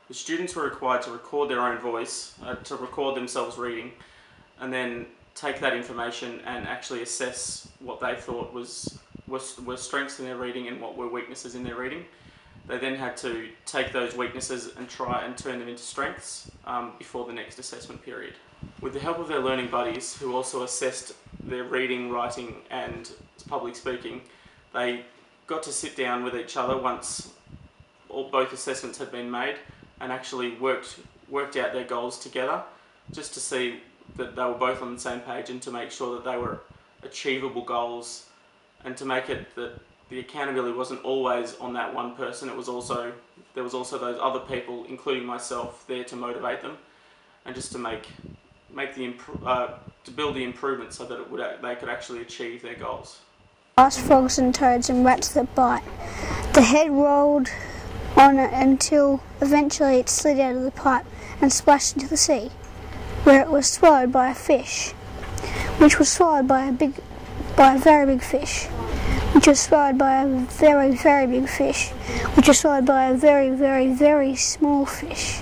The students were required to record their own voice, to record themselves reading, and then take that information and actually assess what they thought were strengths in their reading and what were weaknesses in their reading. They then had to take those weaknesses and try and turn them into strengths before the next assessment period. With the help of their learning buddies, who also assessed their reading, writing and public speaking, they got to sit down with each other once both assessments had been made and actually worked out their goals together, just to see that they were both on the same page and to make sure that they were achievable goals, and to make it that the accountability wasn't always on that one person. There was also those other people, including myself, there to motivate them, and just to to build the improvement so that they could actually achieve their goals. Asked frogs and toads and rats that bite. The head rolled on it until eventually it slid out of the pipe and splashed into the sea, where it was swallowed by a fish, which was swallowed by a very big fish, which was swallowed by a very, very big fish, which was swallowed by a very, very, very small fish.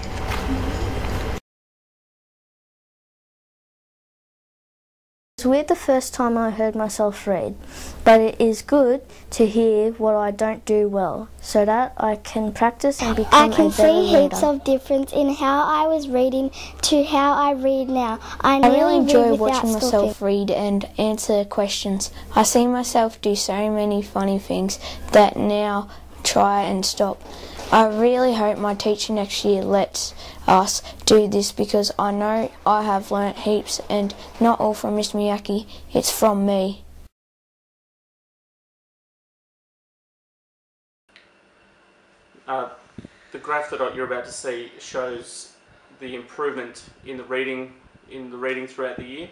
It was weird the first time I heard myself read, but it is good to hear what I don't do well, so that I can practice and become a better reader. I can see heaps of difference in how I was reading to how I read now. I really enjoy watching myself read and answer questions. I see myself do so many funny things that now try and stop. I really hope my teacher next year lets us do this, because I know I have learnt heaps, and not all from Miss Miatke, it's from me. The graph that you're about to see shows the improvement in the reading throughout the year.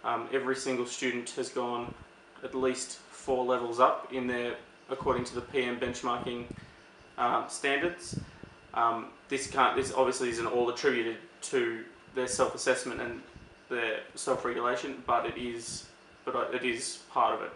Every single student has gone at least 4 levels up in their, according to the PM benchmarking standards. This obviously isn't all attributed to their self-assessment and their self-regulation, but it is part of it.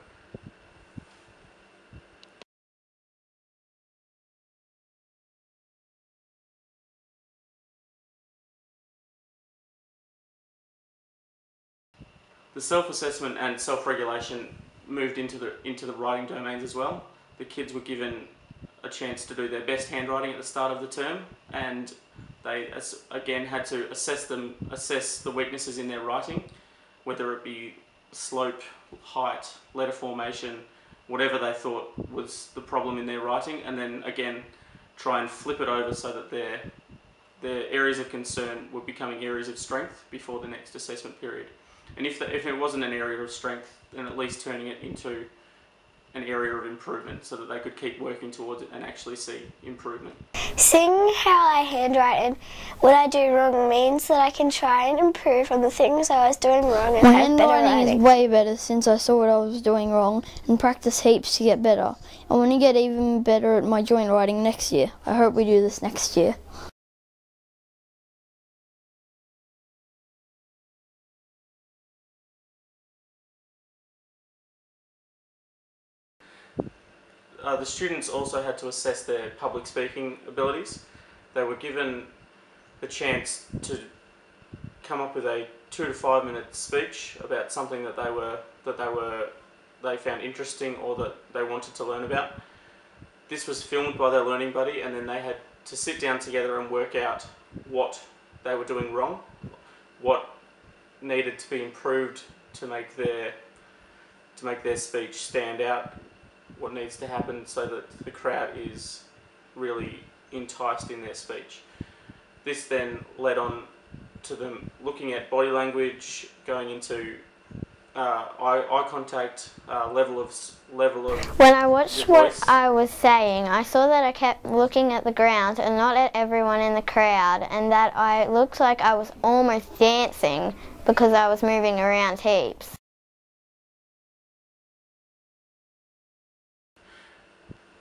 The self-assessment and self-regulation moved into the writing domains as well. The kids were given a chance to do their best handwriting at the start of the term, and they again had to assess the weaknesses in their writing, whether it be slope, height, letter formation, whatever they thought was the problem in their writing, and then again try and flip it over so that their areas of concern were becoming areas of strength before the next assessment period. And if it wasn't an area of strength, then at least turning it into an area of improvement so that they could keep working towards it and actually see improvement. Seeing how I handwrite what I do wrong means that I can try and improve on the things I was doing wrong and my have better handwriting writing. is way better since I saw what I was doing wrong and practice heaps to get better. I want to get even better at my joint writing next year. I hope we do this next year. The students also had to assess their public speaking abilities. They were given the chance to come up with a 2 to 5 minute speech about something that they found interesting or that they wanted to learn about. This was filmed by their learning buddy, and then they had to sit down together and work out what they were doing wrong, what needed to be improved to make their speech stand out, what needs to happen so that the crowd is really enticed in their speech. This then led on to them looking at body language, going into eye contact, level of. When I watched what I was saying, I saw that I kept looking at the ground and not at everyone in the crowd, and that I looked like I was almost dancing because I was moving around heaps.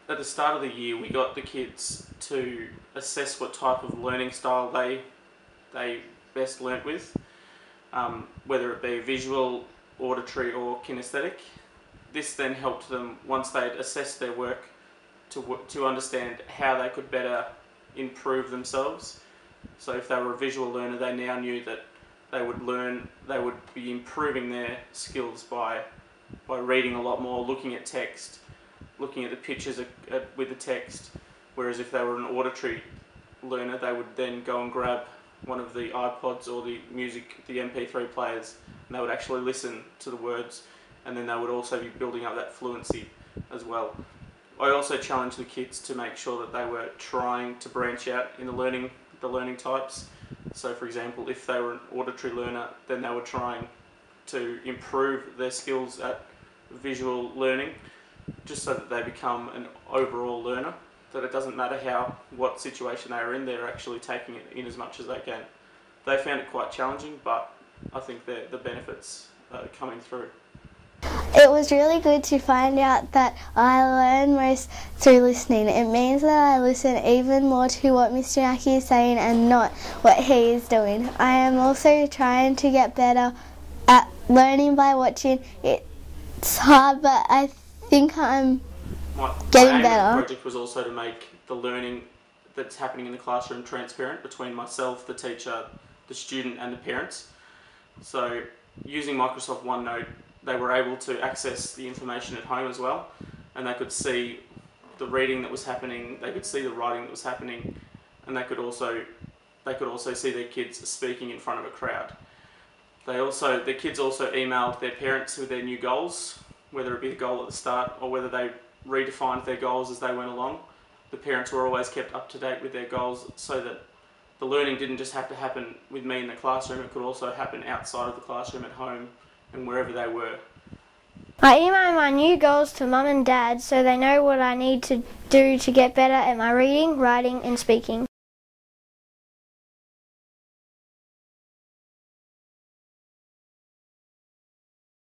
At the start of the year, we got the kids to assess what type of learning style they best learnt with, whether it be visual, auditory or kinesthetic. This then helped them, once they'd assessed their work, to understand how they could better improve themselves So if they were a visual learner, they now knew that they would be improving their skills by reading a lot more, looking at text, looking at the pictures with the text. Whereas if they were an auditory learner, they would then go and grab one of the iPods or the MP3 players, and they would actually listen to the words, and then they would also be building up that fluency as well. I also challenged the kids to make sure that they were trying to branch out in the learning types. So for example, if they were an auditory learner, then they were trying to improve their skills at visual learning, just so that they become an overall learner, that it doesn't matter what situation they are in, they're actually taking it in as much as they can. They found it quite challenging, but I think the benefits are coming through. It was really good to find out that I learn most through listening. It means that I listen even more to what Mr. Miatke is saying and not what he is doing. I am also trying to get better at learning by watching. It's hard, but I think I'm getting better. My project was also to make the learning that's happening in the classroom transparent between myself, the teacher, the student and the parents. So using Microsoft OneNote, they were able to access the information at home as well, and they could see the reading that was happening, they could see the writing that was happening, and they could also see their kids speaking in front of a crowd. The kids also emailed their parents with their new goals, whether it be the goal at the start or whether they redefined their goals as they went along. The parents were always kept up to date with their goals, so that the learning didn't just have to happen with me in the classroom, it could also happen outside of the classroom at home and wherever they were. I email my new goals to Mum and Dad so they know what I need to do to get better at my reading, writing and speaking.